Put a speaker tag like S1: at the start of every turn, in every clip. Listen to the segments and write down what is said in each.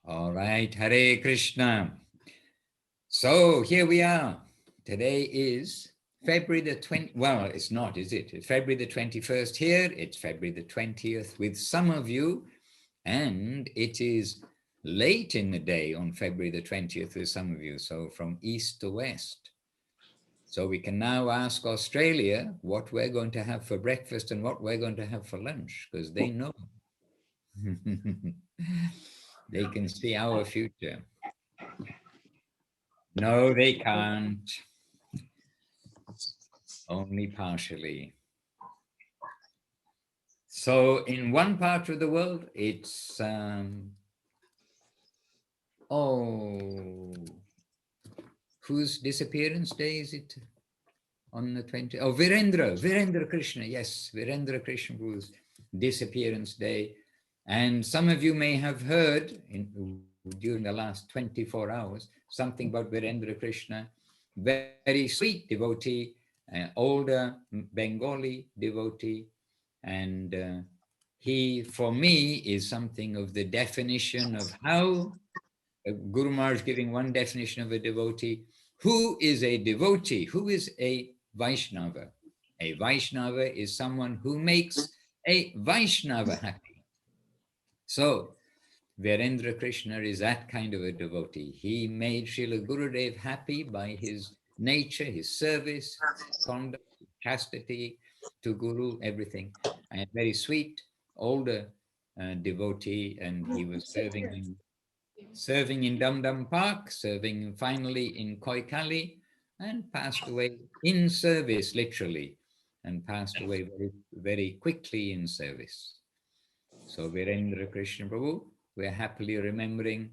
S1: All right, Hare Krishna. So here we are. Today is February the 20th. Well, it's not, is it? It's February the 21st here. It's February the 20th with some of you. And it is late in the day on February the 20th with some of you. So from east to west. So we can now ask Australia what we're going to have for breakfast and what we're going to have for lunch, because they know. They can see our future. No, they can't. Only partially. So in one part of the world, it's, whose disappearance day is it? On the 20th? Oh, Virendra Krishna. Yes, Virendra Krishna Prabhu's disappearance day. And some of you may have heard during the last 24 hours, something about Virendra Krishna, very sweet devotee, older Bengali devotee. And he, for me, is something of the definition of how Guru Maharaj giving one definition of a devotee. Who is a devotee? Who is a Vaishnava? A Vaishnava is someone who makes a Vaishnava happy. So Virendra Krishna is that kind of a devotee. He made Srila Gurudev happy by his nature, his service, conduct, chastity to Guru, everything. And very sweet, older devotee, and he was serving in Dum Dum Park, serving finally in Koikali, and passed away in service, literally, and passed away very, very quickly in service. So Virendra Krishna Prabhu, we're happily remembering.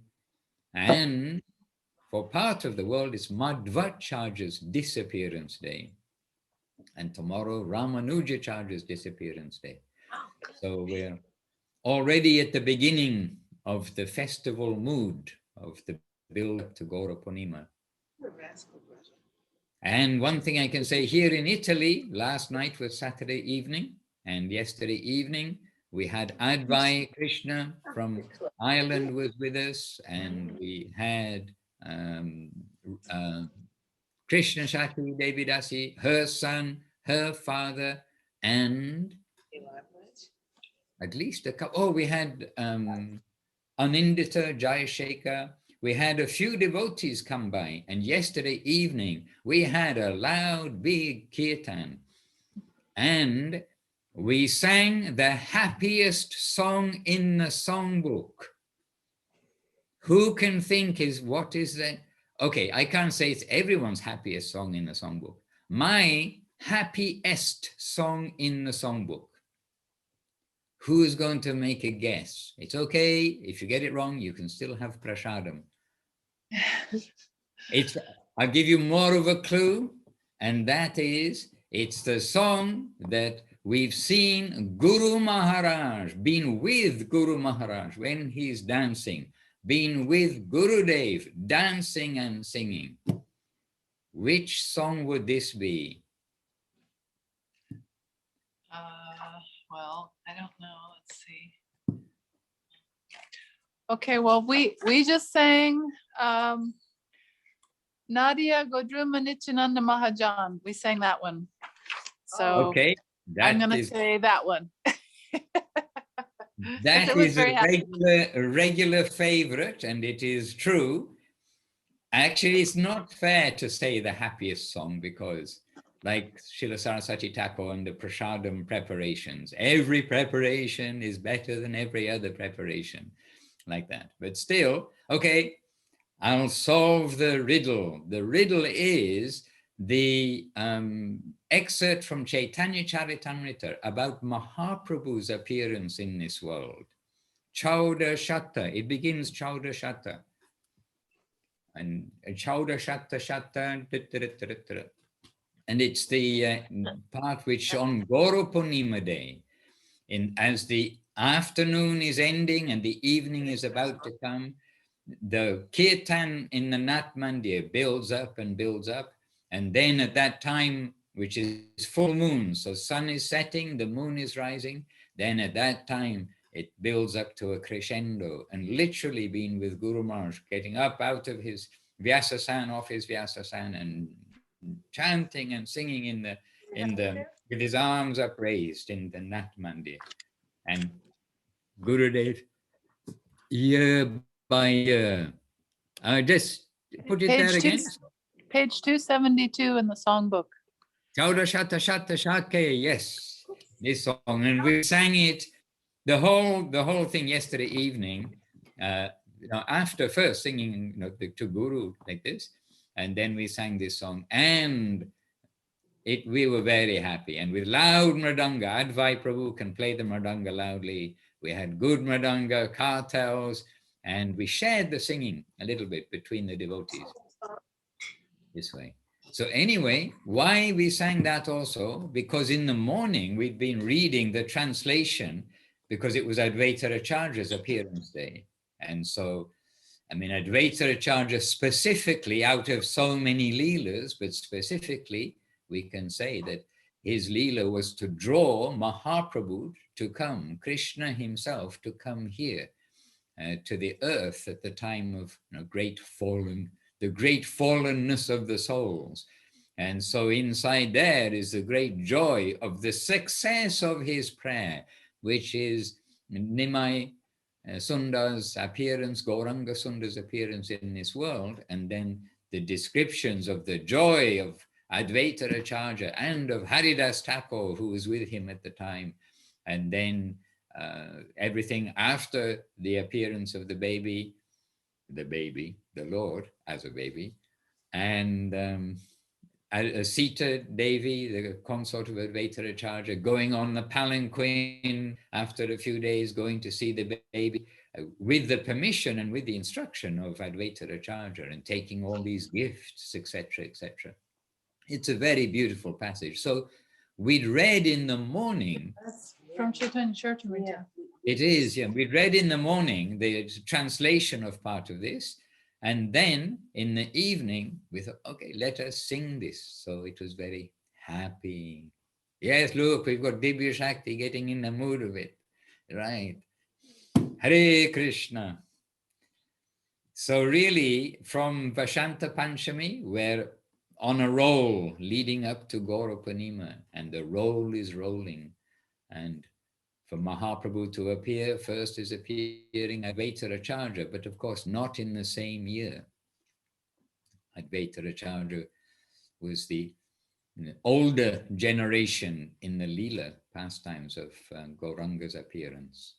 S1: And for part of the world, it's Madhvacharya's disappearance day. And tomorrow, Ramanujacharya's disappearance day. So we're already at the beginning of the festival mood of the build to Gaura Purnima. And one thing I can say here in Italy, last night was Saturday evening, and yesterday evening, we had Advai Krishna from Ireland was with us, and we had Krishna Shakti Devidasi, her son, her father, and at least a couple. Oh, we had Anindita Jayashekar. We had a few devotees come by, and yesterday evening we had a loud, big kirtan, and we sang the happiest song in the songbook. Who can think what is that? Okay, I can't say it's everyone's happiest song in the songbook. My happiest song in the songbook. Who's going to make a guess? It's okay. If you get it wrong, you can still have prasadam. I'll give you more of a clue, and that is, it's the song that we've seen Guru Maharaj, been with Guru Maharaj when he's dancing, been with Gurudev, dancing and singing. Which song would this be?
S2: Well, I don't know. Let's see. Okay, well, we just sang Nadia Godruma Nityananda Mahajan. We sang that one. So
S1: okay,
S2: I'm going to say that one.
S1: That is a regular favorite, and it is true. Actually, it's not fair to say the happiest song, because like Srila Saraswati Thakur and the prasadam preparations, every preparation is better than every other preparation, like that. But still, okay, I'll solve the riddle. The riddle is the excerpt from Chaitanya Charitamrita about Mahaprabhu's appearance in this world. Chauda Shatta, it begins Chauda Shatta. And Chauda Shatta Shatta, and it's the part which on Gaura Purnima day, as the afternoon is ending and the evening is about to come, the kirtan in the Nat Mandir builds up and builds up. And then at that time, which is full moon, so sun is setting, the moon is rising, then at that time, it builds up to a crescendo, and literally being with Guru Maharaj, getting up out of his Vyasasan, off his Vyasasan, and chanting and singing with his arms upraised in the Nat Mandir. And Gurudev, year by year, just put it there again.
S2: Page 272 in the songbook.
S1: Chauda Shata Shata Shake, yes, this song, and we sang it the whole thing yesterday evening. After first singing, to Guru like this, and then we sang this song, and we were very happy, and with loud mridanga. Advai Prabhu can play the mridanga loudly. We had good mridanga, cartels, and we shared the singing a little bit between the devotees this way. So anyway, why we sang that also? Because in the morning we'd been reading the translation, because it was Advaita Acharya's appearance day. And so, Advaita Acharya specifically, out of so many leelas, but specifically, we can say that his leela was to draw Mahaprabhu to come, Krishna himself to come here to the earth at the time of the great fallenness of the souls. And so inside there is the great joy of the success of his prayer, which is Nimai Sundar's appearance, Gauranga Sundar's appearance in this world, and then the descriptions of the joy of Advaita Acharya and of Haridas Thakur, who was with him at the time, and then everything after the appearance of the Lord as a baby, and Sita Devi, the consort of Advaita Acharya, going on the palanquin after a few days, going to see the baby with the permission and with the instruction of Advaita Acharya, and taking all these gifts, etc., etc. It's a very beautiful passage. So we'd read in the morning.
S2: From Chaitanya Charitamrita.
S1: It is, yeah. We'd read in the morning the translation of part of this. And then in the evening, we thought, okay, let us sing this. So it was very happy. Yes, look, we've got Divya Shakti getting in the mood of it. Right. Hare Krishna. So really, from Vashanta Panchami, we're on a roll leading up to Gaura Purnima, and the roll is rolling. And for Mahaprabhu to appear, first is appearing Advaita Acharya, but of course not in the same year. Advaita Acharya was the older generation in the Leela pastimes of Gauranga's appearance.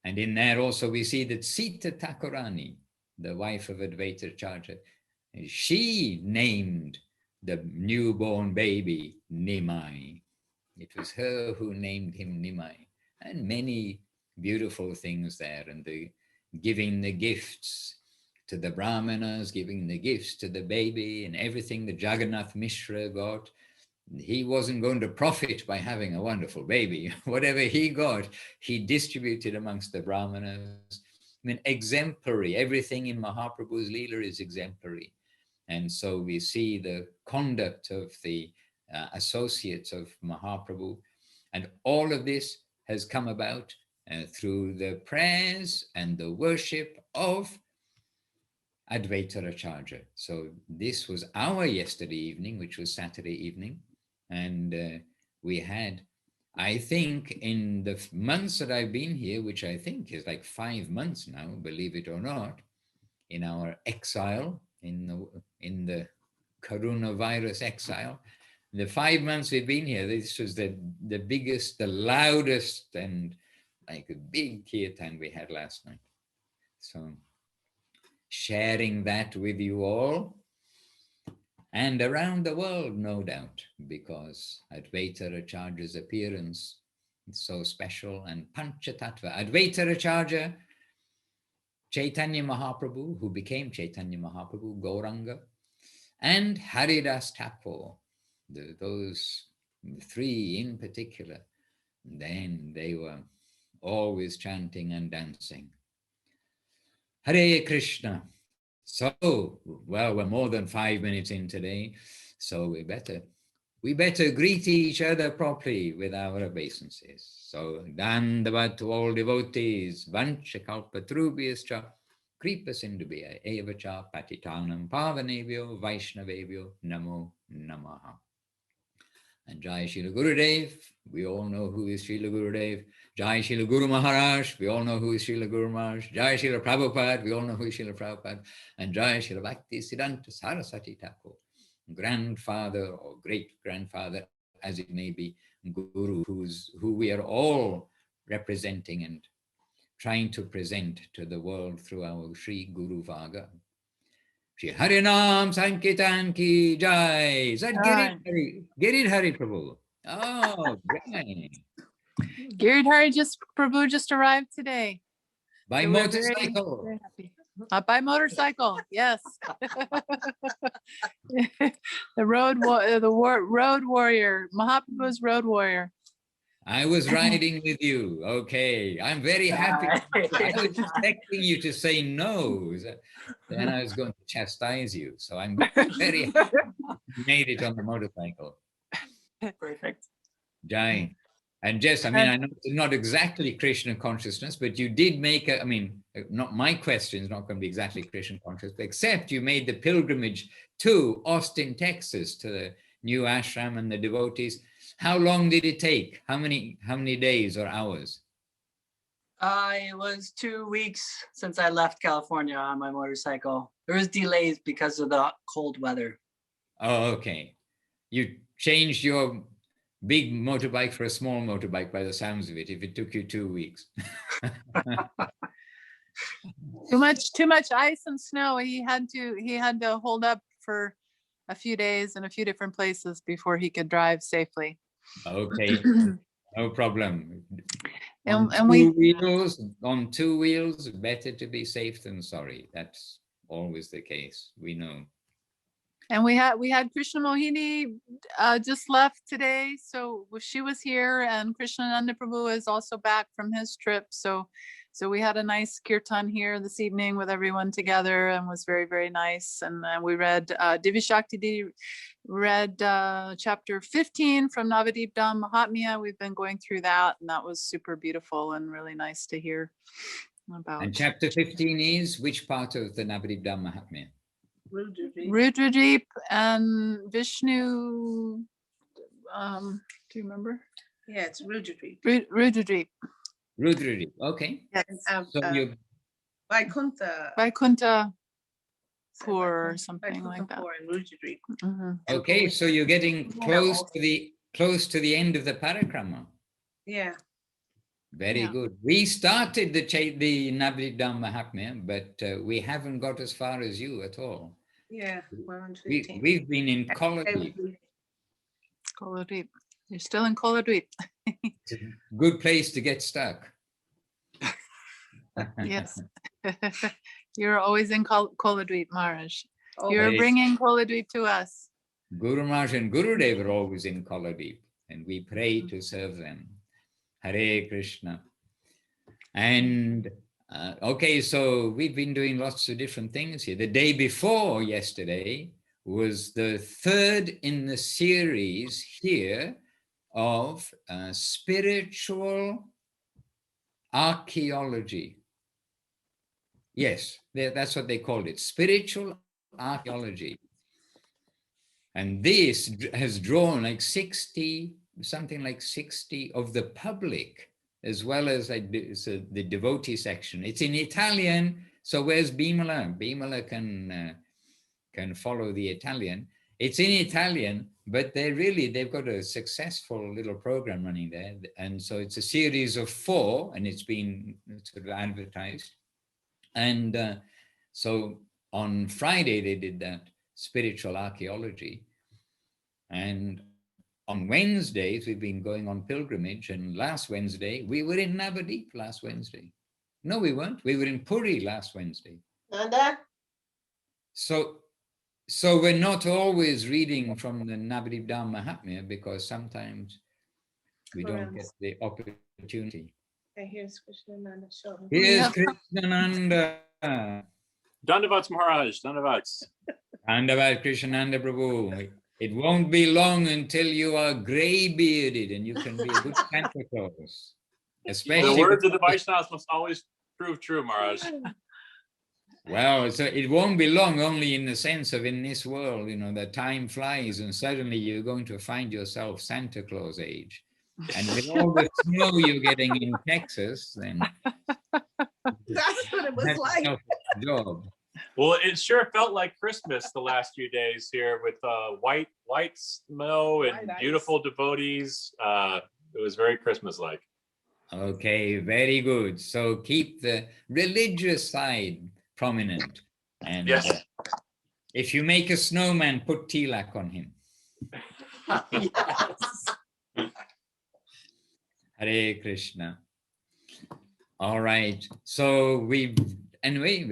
S1: And in there also we see that Sita Thakurani, the wife of Advaita Acharya, she named the newborn baby Nimai. It was her who named him Nimai. And many beautiful things there, and giving the gifts to the Brahmanas, giving the gifts to the baby, and everything that Jagannath Mishra got. He wasn't going to profit by having a wonderful baby. Whatever he got, he distributed amongst the Brahmanas. Exemplary. Everything in Mahaprabhu's Leela is exemplary. And so we see the conduct of the associates of Mahaprabhu. And all of this has come about through the prayers and the worship of Advaita Acharya. So this was our yesterday evening, which was Saturday evening. And we had, I think, in the months that I've been here, which I think is like 5 months now, believe it or not, in our exile, in the coronavirus exile, the 5 months we've been here, this was the biggest, the loudest, and like a big kirtan we had last night. So sharing that with you all, and around the world, no doubt, because Advaita Acharya's appearance is so special. And Panchatattva, Advaita Acharya, Chaitanya Mahaprabhu, who became Chaitanya Mahaprabhu, Gauranga, and Haridas Thakur, those three in particular, then they were always chanting and dancing. Hare Krishna. So, well, we're more than 5 minutes in today, so we better we better greet each other properly with our obeisances. So, Dandavat to all devotees, Vanchakalpatrubhyascha, Kripa Sindhubhya Evacha Patitanam Pavanebhyo Vaishnavebhyo Namo Namaha. And Jai Srila Gurudev, we all know who is Srila Gurudev. Jai Srila Guru Maharaj, we all know who is Srila Guru Maharaj. Jai Srila Prabhupada, we all know who is Srila Prabhupada. And Jai Srila Bhakti Siddhanta Saraswati Thakur, grandfather or great-grandfather, as it may be, Guru, who we are all representing and trying to present to the world through our Sri Guru Vaga. Shri Harinam Sankirtan Ki Jai. Is that Girid Hari Prabhu? Oh, right.
S2: Giridhari Prabhu just arrived today.
S1: By
S2: So we're
S1: motorcycle.
S2: very happy. By motorcycle, yes. The road warrior, Mahaprabhu's road warrior.
S1: I was riding with you. Okay, I'm very happy. I was expecting you to say no. Then I was going to chastise you. So I'm very happy you made it on the motorcycle.
S3: Perfect.
S1: Jai. And Jess, I mean, I know it's not exactly Krishna consciousness, but you did make I mean, not my question is not going to be exactly Krishna conscious, except you made the pilgrimage to Austin, Texas, to the new ashram and the devotees. How long did it take? How many days or hours?
S3: It was 2 weeks since I left California on my motorcycle. There was delays because of the cold weather.
S1: Oh, okay. You changed your big motorbike for a small motorbike by the sounds of it, if it took you 2 weeks.
S2: Too much ice and snow. He had to hold up for a few days in a few different places before he could drive safely.
S1: Okay, no problem.
S2: And
S1: On two wheels, better to be safe than sorry. That's always the case. We know.
S2: And we had Krishna Mohini just left today, so she was here, and Krishnananda Prabhu is also back from his trip. So we had a nice kirtan here this evening with everyone together, and was very, very nice. And we read Divi Shakti read chapter 15 from Navadip Dham Mahatmya. We've been going through that, and that was super beautiful and really nice to hear about.
S1: And chapter 15 is which part of the Navadip Dham Mahatmya?
S2: Rudradeep and Vishnu. Do you remember?
S4: Yeah, it's Rudradeep.
S2: Rudradeep.
S1: Rudradeep. Okay.
S2: Yes.
S1: So you
S2: Vaikuntha or something like that.
S4: And
S1: okay, so you're getting close to the end of the parikrama.
S4: yeah.
S1: Very
S2: Yeah.
S1: good. We started the Navadip Dham Mahatmya, but we haven't got as far as you at all.
S4: Yeah, we're on 15.
S1: We've been in Koladweep.
S2: Koladweep. You're still in Koladweep.
S1: It's a good place to get stuck.
S2: Yes. You're always in Koladweep, Maharaj.
S4: Oh,
S2: You're
S1: Yes.
S2: bringing Koladweep to us.
S1: Guru Maharaj and Gurudev are always in Koladweep, and we pray to serve them. Hare Krishna. And okay, so we've been doing lots of different things here. The day before yesterday was the third in the series here of spiritual archaeology. Yes, that's what they called it, spiritual archaeology. And this has drawn like 60, something like 60 of the public, as well as like the devotee section. It's in Italian, so where's Bimala? Bimala can follow the Italian. It's in Italian, but they've got a successful little program running there. And so it's a series of 4, and it's been sort of advertised. And so on Friday, they did that spiritual archaeology. And on Wednesdays, we've been going on pilgrimage. And last Wednesday, we were in Navadip last Wednesday. No, we weren't. We were in Puri last Wednesday.
S4: Nanda?
S1: So we're not always reading from the Navadip Dham Mahatmya, because sometimes we don't get the opportunity.
S4: Okay, here's Krishnananda. Show him.
S1: Here's
S2: Yeah.
S1: Krishnananda.
S5: Dandavats Maharaj, Dandavats.
S1: Dandavat Krishnananda Prabhu. It won't be long until you are gray-bearded and you can be a good Santa Claus.
S5: The
S1: Especially
S5: words of the
S1: because-
S5: Vaishnavas must always prove true, Maharaj.
S1: well, so it won't be long, only in the sense of in this world, you know, the time flies and suddenly you're going to find yourself Santa Claus age. And with all the snow you're getting in Texas, then
S4: That's what it was
S1: that's
S4: like.
S1: yourself a job.
S5: Well, it sure felt like Christmas the last few days here with white snow and
S4: White ice.
S5: beautiful devotees. It was very Christmas-like.
S1: Okay, very good. So keep the religious side prominent. And
S5: Yes.
S1: if you make a snowman, put tilak on him.
S3: Yes.
S1: Hare Krishna. All right. So anyway,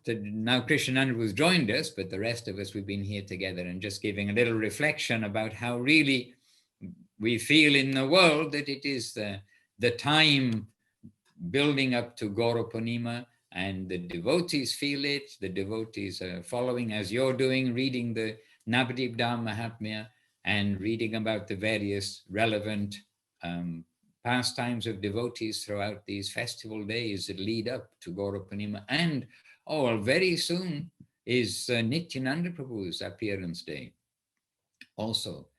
S1: now Krishnananda was joined us, but the rest of us, we've been here together and just giving a little reflection about how really we feel in the world that it is the time building up to Gaura Purnima, and the devotees feel it. The devotees are following as you're doing, reading the Navadip Dham Mahatmya and reading about the various relevant pastimes of devotees throughout these festival days that lead up to Gaura Purnima. And very soon is Nityananda Prabhu's appearance day also.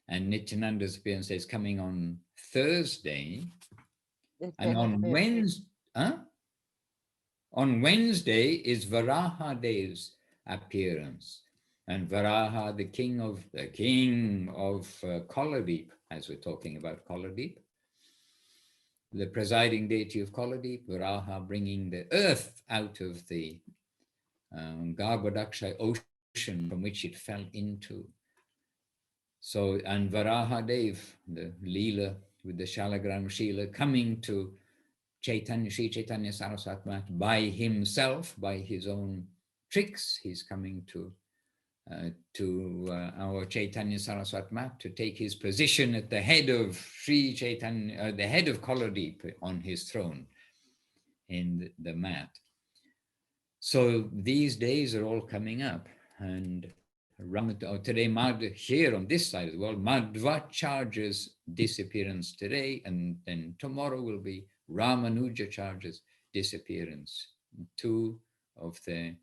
S1: And Nityananda's appearance day is coming on Thursday. And on Wednesday is Varaha Dev's appearance. And Varaha, the king of Koladeep, as we're talking about Koladeep, the presiding deity of Koladeep, Varaha bringing the earth out of the Garbhodakshay ocean from which it fell into. So, and Varaha Dev, the Leela with the Śālagrām-śilā, coming to Sri Chaitanya Saraswati Mat by himself, by his own tricks. He's coming to our Chaitanya Saraswati Mat to take his position at the head of Sri Chaitanya, the head of Koladeep on his throne in the mat. So these days are all coming up, and today, here on this side of the world, Madhvacharya's disappearance today, and then tomorrow will be Ramanujacharya's disappearance. Two of the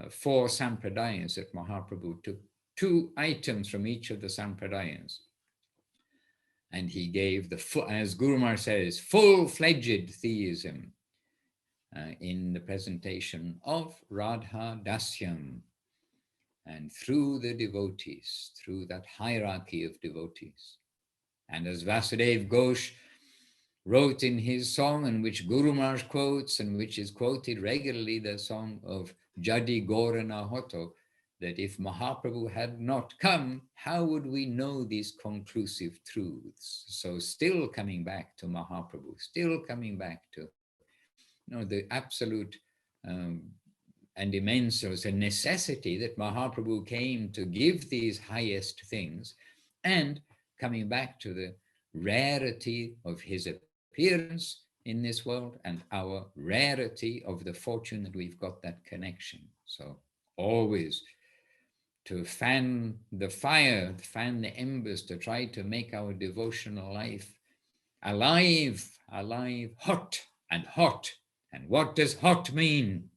S1: 4 sampradayas that Mahaprabhu took 2 items from each of the sampradayas. And he gave as Guru Maharaj says, full-fledged theism in the presentation of Radha Dasyam. And through the devotees, through that hierarchy of devotees. And as Vasudev Ghosh wrote in his song, and which Guru Maharaj quotes, and which is quoted regularly, the song of Jadi Gaurana Hoto, that if Mahaprabhu had not come, how would we know these conclusive truths? So still coming back to Mahaprabhu, still coming back to the absolute and immense, it was a necessity that Mahaprabhu came to give these highest things, and coming back to the rarity of his appearance in this world and our rarity of the fortune that we've got that connection. So always to fan the fire, fan the embers, to try to make our devotional life alive, hot and hot. And what does hot mean?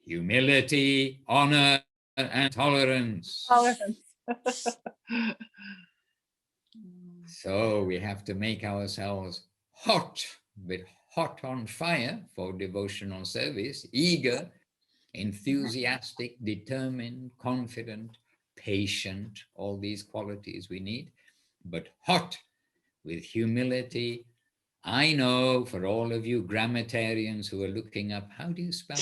S1: Humility, honor, and tolerance. So we have to make ourselves hot, but hot on fire for devotional service, eager, enthusiastic, determined, confident, patient, all these qualities we need, but hot with humility. I know for all of you grammatarians who are looking up, how do you spell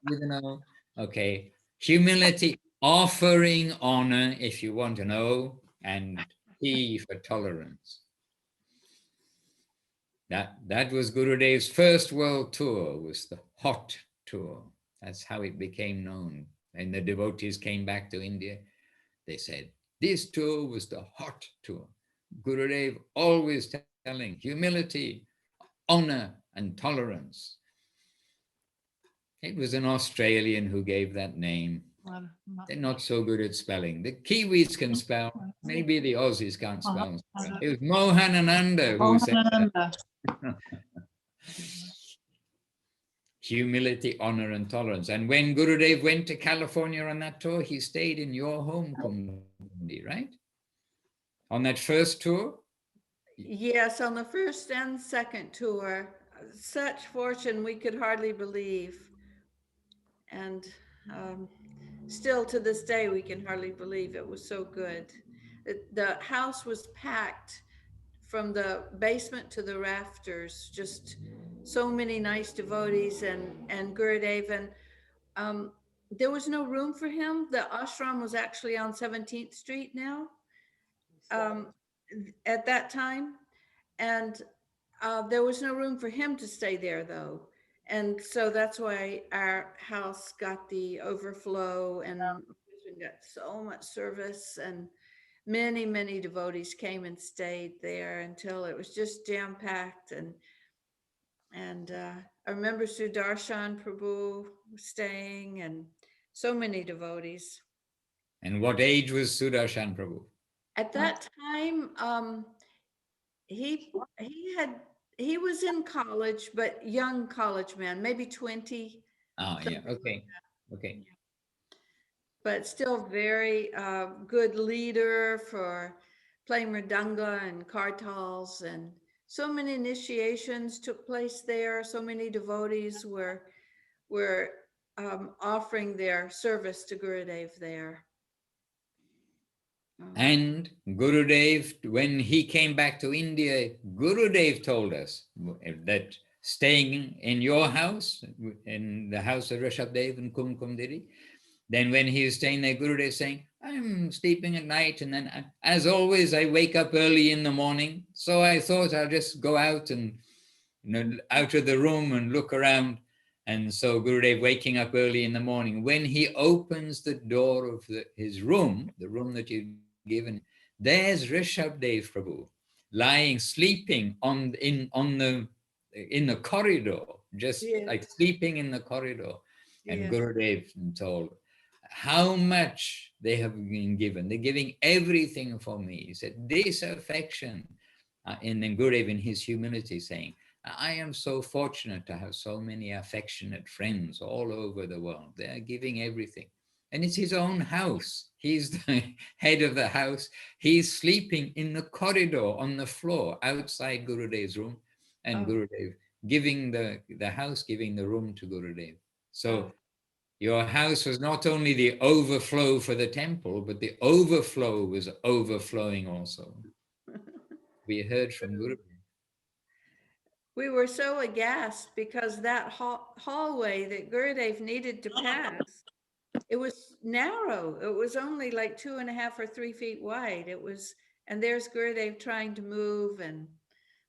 S1: honor? Okay, humility, offering honor, if you want to know, and T for tolerance. That was Gurudev's first world tour, was the hot tour. That's how it became known. And the devotees came back to India. They said, this tour was the hot tour. Gurudev always telling humility, honor, and tolerance. It was an Australian who gave that name. They're not so good at spelling. The Kiwis can spell. Maybe the Aussies can't spell. It was Mohanananda who said that. Humility, honor, and tolerance. And when Gurudev went to California on that tour, he stayed in your home, Kumdi, right? On that first tour?
S4: Yes, on the first and second tour, such fortune we could hardly believe. And still to this day, we can hardly believe it was so good. The house was packed from the basement to the rafters, just so many nice devotees and Gurudev. And there was no room for him. The ashram was actually on 17th Street now at that time. And there was no room for him to stay there though. And so that's why our house got the overflow, and we got so much service, and many, many devotees came and stayed there until it was just jam packed. And I remember Sudarshan Prabhu staying, and so many devotees.
S1: And what age was Sudarshan Prabhu?
S4: At that time, he was in college, but young college man, maybe 20.
S1: Oh, yeah, okay, okay.
S4: But still very good leader for playing mridanga and kartals, and so many initiations took place there. So many devotees were offering their service to Gurudev there.
S1: And Gurudev, when he came back to India, Gurudev told us that staying in your house, in the house of Rishabdev and Kumkum Didi, then when he was staying there, Gurudev saying, I'm sleeping at night, and then as always, I wake up early in the morning. So I thought I'll just go out and, out of the room and look around. And so Gurudev waking up early in the morning, when he opens the door of his room, the room that you've given, there's Rishabdev Prabhu lying, sleeping in the corridor, just like sleeping in the corridor. And Gurudev told how much they have been given. They're giving everything for me. He said, this affection. And then Gurudev in his humility saying, I am so fortunate to have so many affectionate friends all over the world. They are giving everything. And it's his own house. He's the head of the house. He's sleeping in the corridor on the floor outside Gurudev's room, and Gurudev giving the house, giving the room to Gurudev. So your house was not only the overflow for the temple, but the overflow was overflowing also. We heard from Gurudev.
S4: We were so aghast because that hallway that Gurudev needed to pass, it was narrow. It was only like 2.5 or 3 feet wide. And there's Gurudev trying to move. And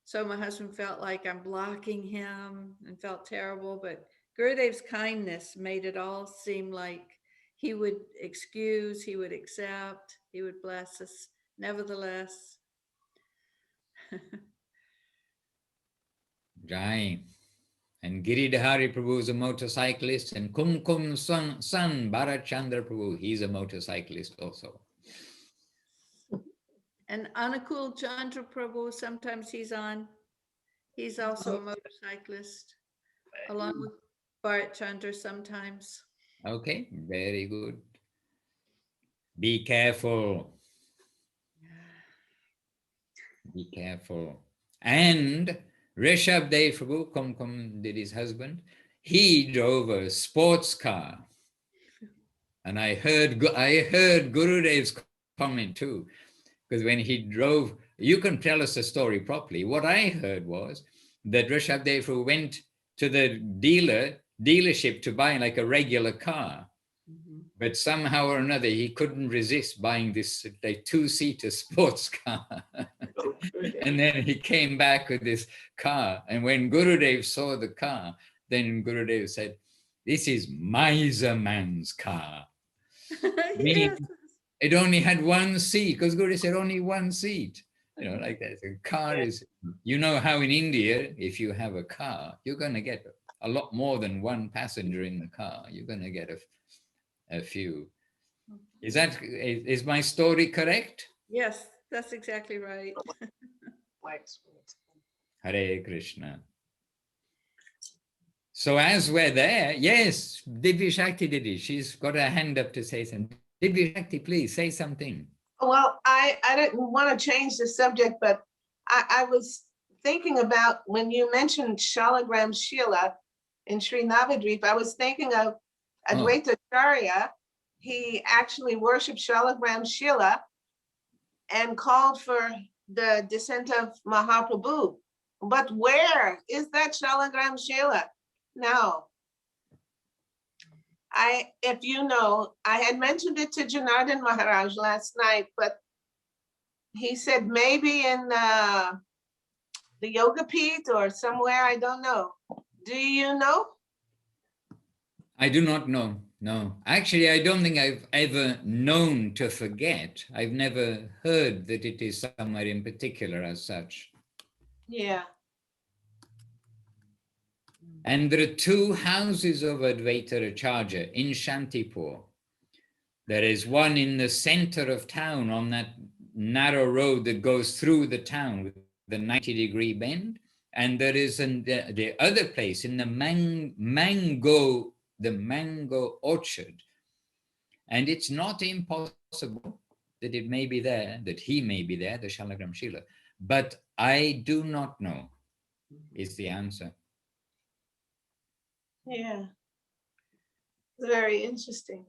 S4: so my husband felt like I'm blocking him and felt terrible, but Gurudev's kindness made it all seem like he would excuse, he would accept, he would bless us nevertheless.
S1: Jai. And Giridhari Prabhu is a motorcyclist, and Kumkum's son Bharat Chandra Prabhu, he's a motorcyclist also.
S4: And Anukul Chandra Prabhu, sometimes he's on. He's also a motorcyclist, along with Bharat Chandra sometimes.
S1: Okay, very good. Be careful. Be careful. And Rishabdev Prabhu, Kumkum did his husband, he drove a sports car. And I heard Gurudev's comment too, because when he drove, you can tell us the story properly. What I heard was that Rishabdev Prabhu went to the dealership to buy like a regular car. But somehow or another, he couldn't resist buying this like 2-seater sports car. And then he came back with this car. And when Gurudev saw the car, then Gurudev said, this is miser man's car.
S4: Yes.
S1: It only had 1 seat, because Gurudev said only 1 seat. Like that. The car is, how in India, if you have a car, you're going to get a lot more than 1 passenger in the car. You're going to get a few. Is my story correct?
S4: Yes, that's exactly right.
S1: Hare Krishna. So as we're there, yes, Divya Shakti Didi, she's got her hand up to say something. Divya Shakti, please say something.
S6: Well, I didn't want to change the subject, but I was thinking about when you mentioned Śālagrām-śilā in Sri Navadvip, I was thinking of Advaita Acharya. He actually worshipped Śālagrām-śilā and called for the descent of Mahaprabhu. But where is that Śālagrām-śilā now? If you know, I had mentioned it to Janardhan Maharaj last night, but he said maybe in the Yoga Pit or somewhere, I don't know. Do you know?
S1: I do not know, no. Actually, I don't think I've ever known to forget. I've never heard that it is somewhere in particular as such.
S6: Yeah.
S1: And there are two houses of Advaita Acharya in Shantipur. There is one in the center of town on that narrow road that goes through the town with the 90-degree bend. And there is the other place in the mango orchard. And it's not impossible that it may be there, that he may be there, the Śālagrām-śilā. But I do not know, is the answer.
S6: Yeah. Very interesting.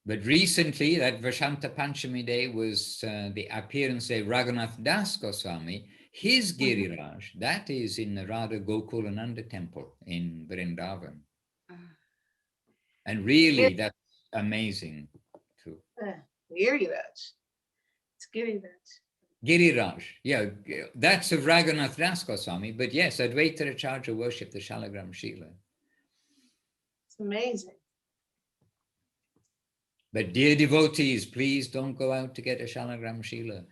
S1: But recently, that Vashanta Panchami day was the appearance of Raghunath Das Goswami. His Giriraj, that is in the Radha Gokulananda temple in Vrindavan. And really, that's amazing too.
S6: Giriraj. It's Giriraj.
S1: Giriraj, yeah, that's of Raghunath Das Goswami. But yes, Advaita Acharya worship the Śālagrām-śilā.
S6: It's amazing.
S1: But dear devotees, please don't go out to get a Śālagrām-śilā,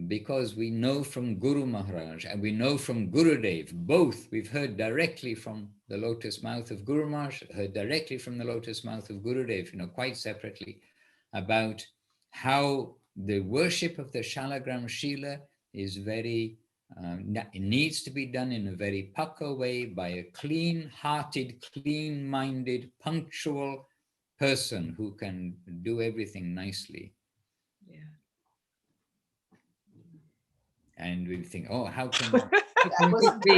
S1: because we know from Guru Maharaj and we know from Gurudev, both we've heard directly from the lotus mouth of Guru Maharaj, heard directly from the lotus mouth of Gurudev, quite separately, about how the worship of the Śālagrām-śilā is very, it needs to be done in a very pakka way by a clean-hearted, clean-minded, punctual person who can do everything nicely.
S6: Yeah.
S1: And we think, oh, how can
S6: That was
S1: it be?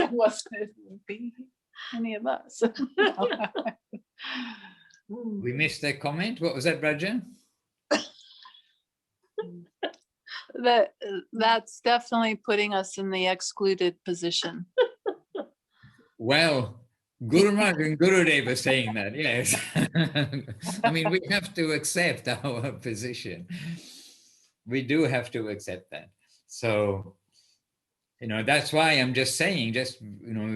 S2: It wasn't be any of us.
S1: We missed that comment. What was that, Braja?
S2: That's definitely putting us in the excluded position.
S1: Well, Guru Maharaj and Gurudev are saying that, yes. I mean, we have to accept our position. We do have to accept that. So, that's why I'm just saying,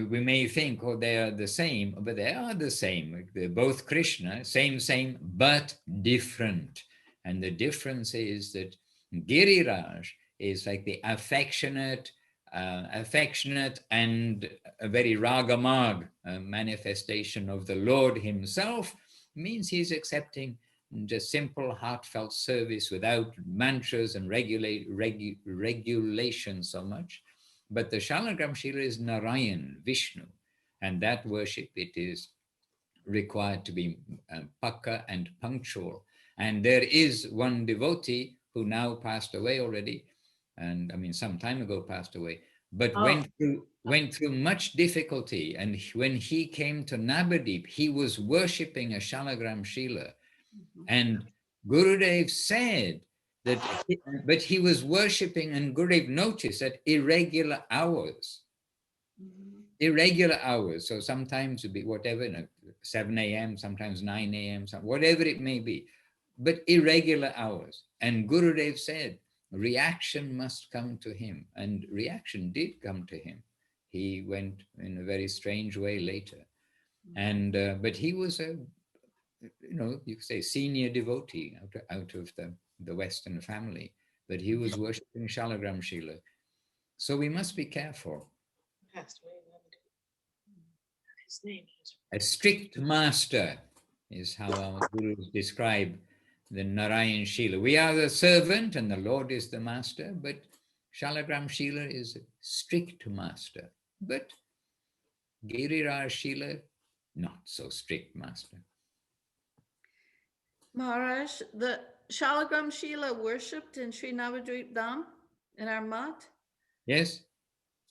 S1: we may think, oh, they are the same, but they are the same. They're both Krishna, same, but different. And the difference is that Giriraj is like the affectionate and a very ragamag manifestation of the Lord himself. Means he's accepting just simple heartfelt service without mantras and regulation so much. But the Śālagrām-śilā is Narayan, Vishnu, and that worship, it is required to be pakka and punctual. And there is one devotee who now passed away already, and I mean some time ago passed away, but went through much difficulty. And when he came to Navadvip, he was worshipping a Śālagrām-śilā. And Gurudev said that, but he was worshipping, and Gurudev noticed at irregular hours. Irregular hours. So sometimes it'd be whatever, 7 a.m., sometimes 9 a.m., whatever it may be, but irregular hours. And Gurudev said, reaction must come to him. And reaction did come to him. He went in a very strange way later. And, but he was a, you could say senior devotee out of the Western family, but he was worshipping Śālagrām-śilā. So we must be careful.
S3: His name is.
S1: A strict master is how our gurus describe the Narayan-śilā. We are the servant and the Lord is the master, but Śālagrām-śilā is a strict master. But Giriraj-śilā, not so strict master.
S4: Maharaj, the Śālagrām-śilā worshipped in Sri Navadvip Dham in our mat.
S1: Yes,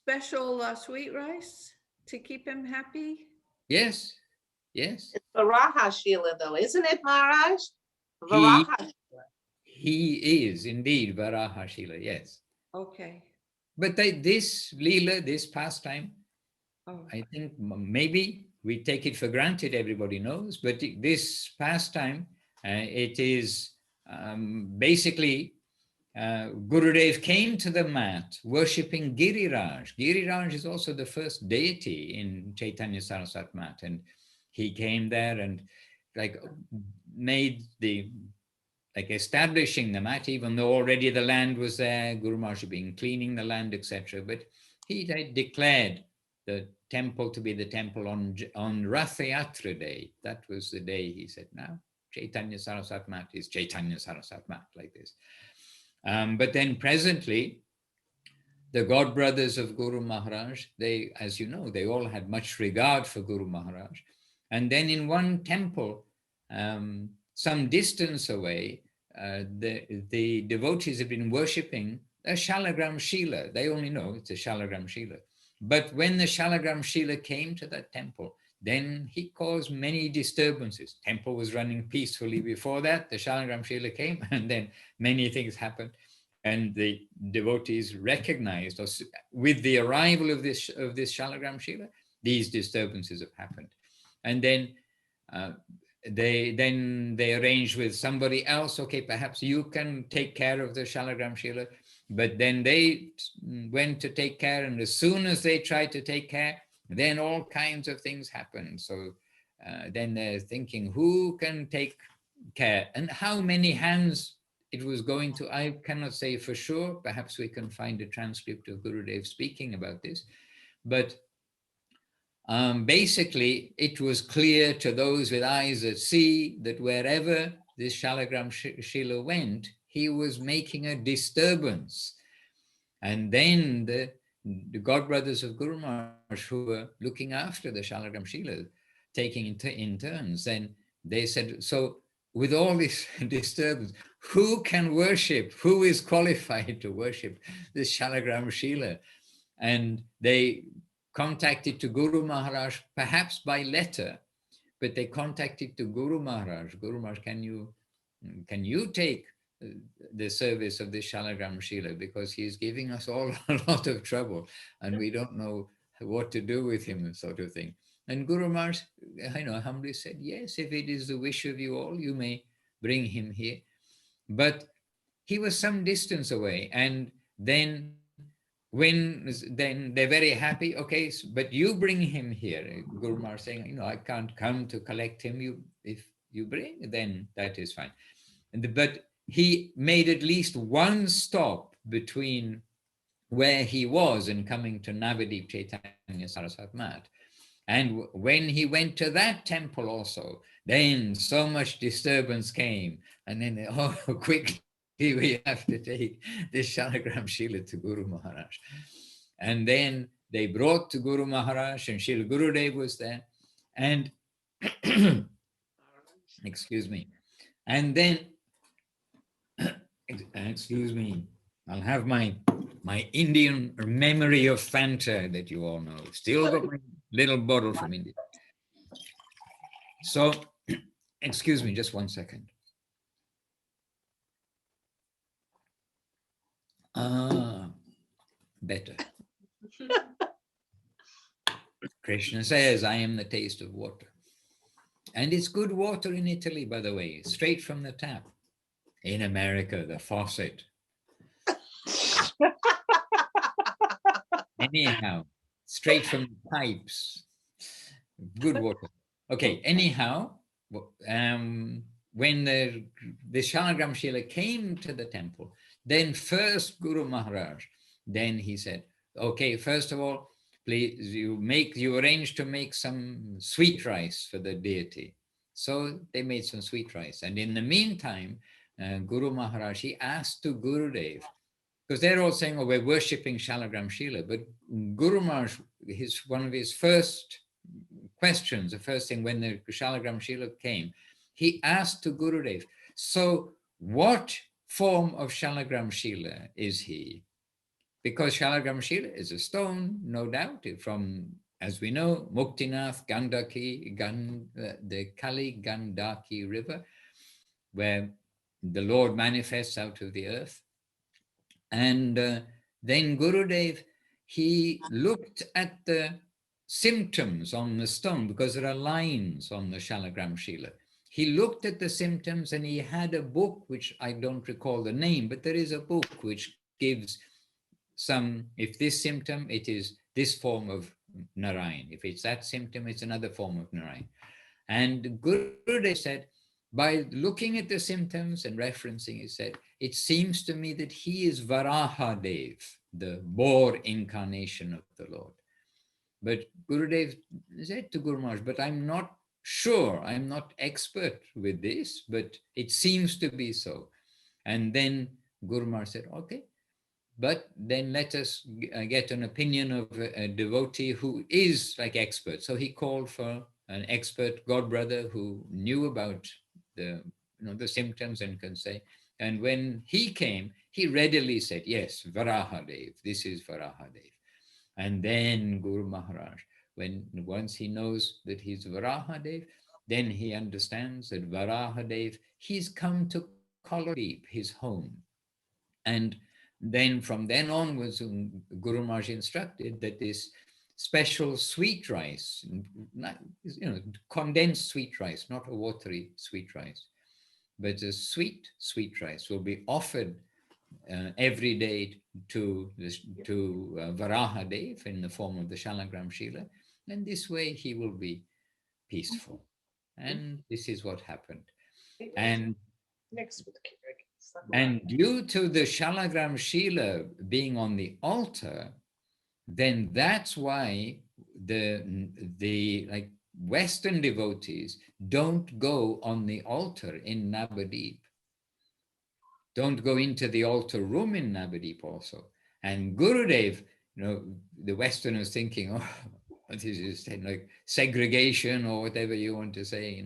S4: Special sweet rice to keep him happy.
S1: yes, yes.
S6: It's Varaha-śilā though, isn't it, Maharaj? Varaha.
S1: He is indeed Varaha-śilā, yes.
S4: Okay.
S1: But this Leela, this pastime,
S4: Oh.
S1: I think maybe we take it for granted, everybody knows, but this pastime, it is basically Gurudev came to the mat worshipping Giriraj. Giriraj is also the first deity in Chaitanya Saraswat mat, and he came there and like made the establishing the mat, even though already the land was there, Guru Maharaj had been cleaning the land, etc. But he declared the temple to be the temple on Rath Yatra day. That was the day he said, now Chaitanya Saraswat mat is Chaitanya Saraswat mat, like this. But then presently, the god brothers of Guru Maharaj, they, as you know, they all had much regard for Guru Maharaj. And then in one temple, some distance away, the devotees have been worshipping a Śālagrām-śilā. They only know it's a Śālagrām-śilā. But when the Śālagrām-śilā came to that temple, then he caused many disturbances. Temple was running peacefully before that. The Śālagrām-śilā came, and then many things happened. And the devotees recognized, with the arrival of this Śālagrām-śilā, these disturbances have happened. And then they arranged with somebody else, okay, perhaps you can take care of the Śālagrām-śilā. But then they went to take care, and as soon as they tried to take care, then all kinds of things happened. So then they're thinking, who can take care? And how many hands it was going to, I cannot say for sure. Perhaps we can find a transcript of Gurudev speaking about this. But basically, it was clear to those with eyes that see that wherever this Śālagrām-śilā went, he was making a disturbance. And then the god brothers of Guru Maharaj, who were looking after the Śālagrām-śilā, taking in turns, then they said, so with all this disturbance, who can worship? Who is qualified to worship this Śālagrām-śilā? And they contacted to Guru Maharaj, perhaps by letter, but they contacted to Guru Maharaj. Guru Maharaj, can you take the service of this Śālagrām-śilā, because he's giving us all a lot of trouble and we don't know what to do with him, sort of thing. And Guru Maharaj, humbly said, yes, if it is the wish of you all, you may bring him here. But he was some distance away, and then they're very happy, okay, but you bring him here. Guru Maharaj saying, I can't come to collect him. If you bring, then that is fine. But he made at least one stop between where he was and coming to Navadvip Chaitanya Saraswat mat. And when he went to that temple also, then so much disturbance came. And then, quickly, we have to take this Śālagrām-śilā to Guru Maharaj. And then they brought to Guru Maharaj, and Srila Gurudev was there. And, excuse me. And then, excuse me, I'll have my Indian memory of Fanta that you all know. Still got my little bottle from India. So, excuse me, just one second. Better. Krishna says, I am the taste of water. And it's good water in Italy, by the way, straight from the tap. In America, the faucet. Anyhow, straight from the pipes. Good water. Okay, anyhow, when the Śālagrām-śilā came to the temple, then first Guru Maharaj, then he said, okay, first of all, please, you arrange to make some sweet rice for the deity. So they made some sweet rice. And in the meantime, Guru Maharaj, he asked to Gurudev, because they're all saying, oh, we're worshipping Śālagrām-śilā, but Guru Maharaj, one of his first questions, the first thing when the Śālagrām-śilā came, he asked to Gurudev, so what form of Śālagrām-śilā is he? Because Śālagrām-śilā is a stone, no doubt, from, as we know, Muktinath, the Kali Gandaki river, where the Lord manifests out of the earth. And then Gurudev, he looked at the symptoms on the stone, because there are lines on the Śālagrām-śilā. He looked at the symptoms and he had a book, which I don't recall the name, but there is a book which gives some, if this symptom, it is this form of Narayan. If it's that symptom, it's another form of Narayan. And Gurudev said, by looking at the symptoms and referencing, he said, it seems to me that he is Varahadev, the boar incarnation of the Lord. But Gurudev said to Guru Maharaj, but I'm not sure, I'm not expert with this, but it seems to be so. And then Guru Maharaj said, okay, but then let us get an opinion of a devotee who is like expert. So he called for an expert godbrother who knew about the symptoms and can say. And when he came, he readily said, yes, Varahadev, this is Varahadev. And then Guru Maharaj, once he knows that he's Varahadev, then he understands that Varahadev, he's come to Śālagrām, his home. And then from then onwards, Guru Maharaj instructed that this special sweet rice, condensed sweet rice, not a watery sweet rice, but a sweet rice will be offered every day to Varahadev in the form of the Śālagrām-śilā, and this way he will be peaceful. And this is what happened. And due to the Śālagrām-śilā being on the altar, then that's why the like Western devotees don't go on the altar in Navadvip. Don't go into the altar room in Navadvip also. And Gurudev, the Westerners thinking, oh, what is this, like segregation or whatever you want to say,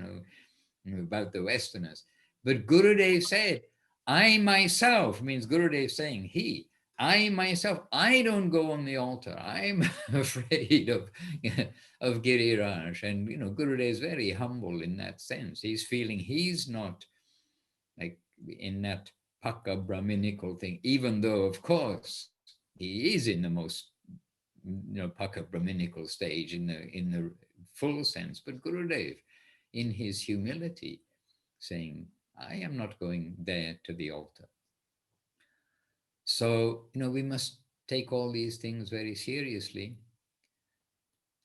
S1: about the Westerners. But Gurudev said, I myself, means Gurudev saying I myself, I don't go on the altar. I'm afraid of Giriraj. And, Gurudev is very humble in that sense. He's feeling he's not like in that Paka Brahminical thing, even though, of course, he is in the most, Paka Brahminical stage in the full sense. But Gurudev, in his humility, saying, I am not going there to the altar. So, we must take all these things very seriously.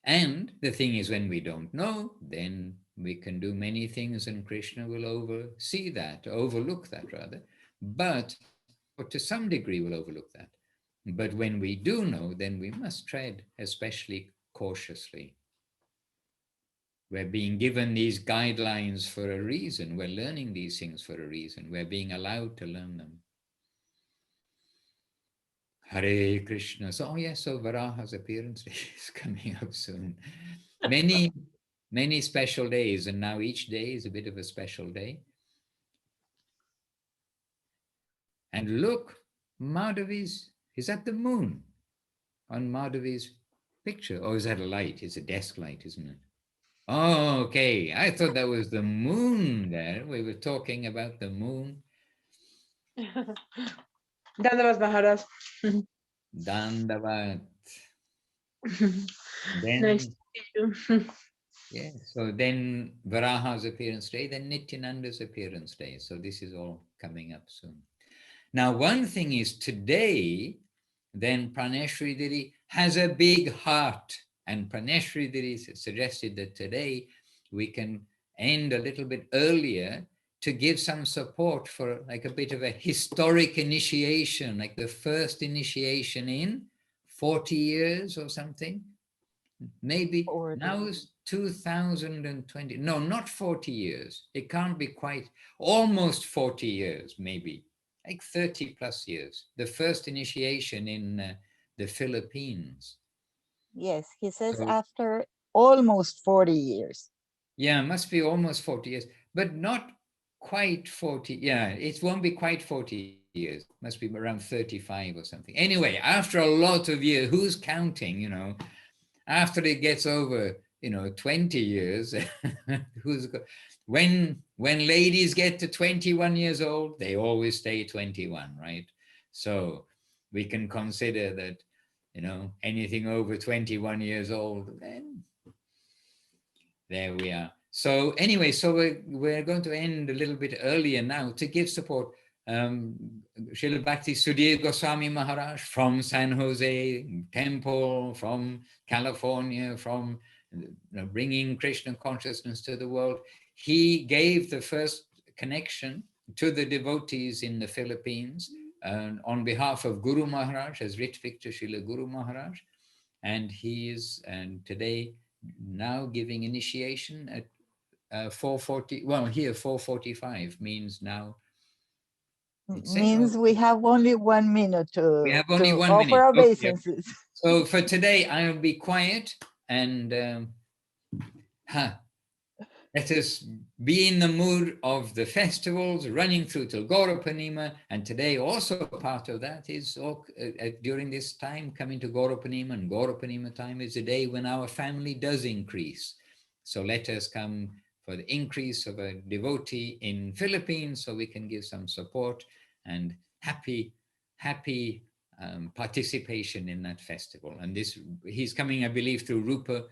S1: And the thing is, when we don't know, then we can do many things and Krishna will overlook that rather. But, or to some degree will overlook that. But when we do know, then we must tread especially cautiously. We're being given these guidelines for a reason. We're learning these things for a reason. We're being allowed to learn them. Hare Krishna. So Varaha's appearance day is coming up soon. Many, many special days, and now each day is a bit of a special day. And look, Madhavi's, is that the moon on Madhavi's picture? Or is that a light? It's a desk light, isn't it? Oh, okay. I thought that was the moon there. We were talking about the moon.
S7: Dandavat Maharaj.
S1: Dandavat. Then,
S7: Nice to see you.
S1: yeah, so then Varaha's appearance day, then Nityananda's appearance day. So this is all coming up soon. Now, one thing is today, then Praneshri Diri has a big heart. And Praneshri Diri suggested that today we can end a little bit earlier to give some support for like a bit of a historic initiation, like the first initiation in 40 years or something, maybe
S8: 40.
S1: now is 2020. No, not 40 years. It can't be quite, almost 40 years, maybe like 30 plus years. The first initiation in the Philippines.
S8: Yes, he says
S1: So-
S8: after almost 40 years.
S1: Yeah, must be almost 40 years, but not quite 40. Yeah, it won't be quite 40 years. Must be around 35 or something. Anyway, after a lot of years, who's counting, you know? After it gets over, you know, 20 years, when ladies get to 21 years old, they always stay 21, right? So we can consider that, you know, anything over 21 years old, then there we are. So anyway, so we're going to end a little bit earlier now to give support. Srila Bhakti Sudhir Goswami Maharaj from San Jose Temple, from California, from bringing Krishna consciousness to the world. He gave the first connection to the devotees in the Philippines on behalf of Guru Maharaj, as Ritvik Srila Guru Maharaj. And he is today now giving initiation at 4:40. Well, here 4:45 means now.
S8: Means we have only 1 minute to,
S1: We have only
S8: to
S1: 1
S8: offer
S1: minute. Okay.
S8: obeisances.
S1: So for today, I'll be quiet and let us be in the mood of the festivals running through till Gaura Purnima. And today also part of that is during this time coming to Gaura Purnima, and Gaura Purnima time is a day when our family does increase. So let us come for the increase of a devotee in Philippines so we can give some support and happy participation in that festival. And this, he's coming, I believe, through Rupa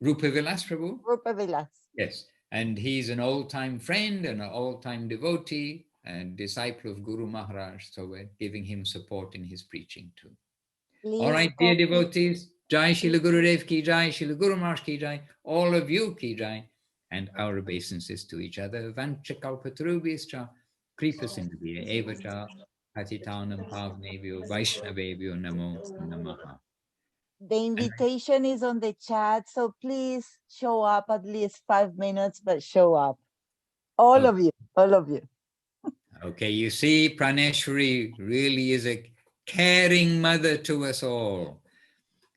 S1: Vilas Prabhu?
S8: Rupa Vilas.
S1: Yes, and he's an old-time friend and an old-time devotee and disciple of Guru Maharaj, so we're giving him support in his preaching too.
S8: Please
S1: All right, dear
S8: copy-
S1: devotees, Jai Srila Gurudev ki Jai, Srila Guru Maharaj ki Jai, all of you ki Jai, and our obeisances to each other. Vanchakalpatarubhyascha, Kripa Sindhubhya evacha, Patitanam Pavnebhyo, Vaishnavebhyo Namo Namaha.
S8: The invitation is on the chat, so please show up at least 5 minutes, but show up. All of you, all of you.
S1: Okay, you see, Praneshwari really is a caring mother to us all.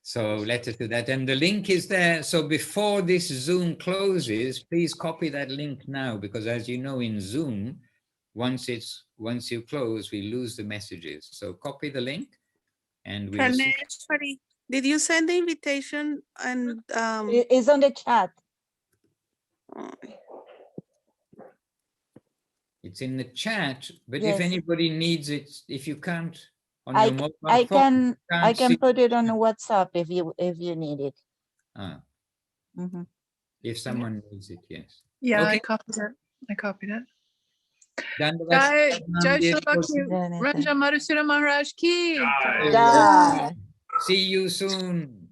S1: So let us do that. And the link is there. So before this Zoom closes, please copy that link now, because as you know, in Zoom, once you close, we lose the messages. So copy the link and we'll see.
S9: Praneshwari, did you send the invitation? And
S8: It's on the chat.
S1: It's in the chat, but
S8: Yes.
S1: if anybody needs it, if you can't on
S8: I
S1: your
S8: c-
S1: mobile
S8: I
S1: phone,
S8: I
S1: can't
S8: can
S1: see-
S8: put it on WhatsApp if you need it. Mhm.
S1: If someone needs it, yes.
S2: Yeah, I
S1: Okay.
S2: copied it.
S1: Dandavat
S2: Jai
S1: Shravanam, dear
S2: Shri Bhakti
S1: devotees.
S8: Jai Nitya.
S2: Ranja Madhusura Maharaj ki.
S1: Jai.
S2: Jai.
S8: Jai.
S1: See you soon.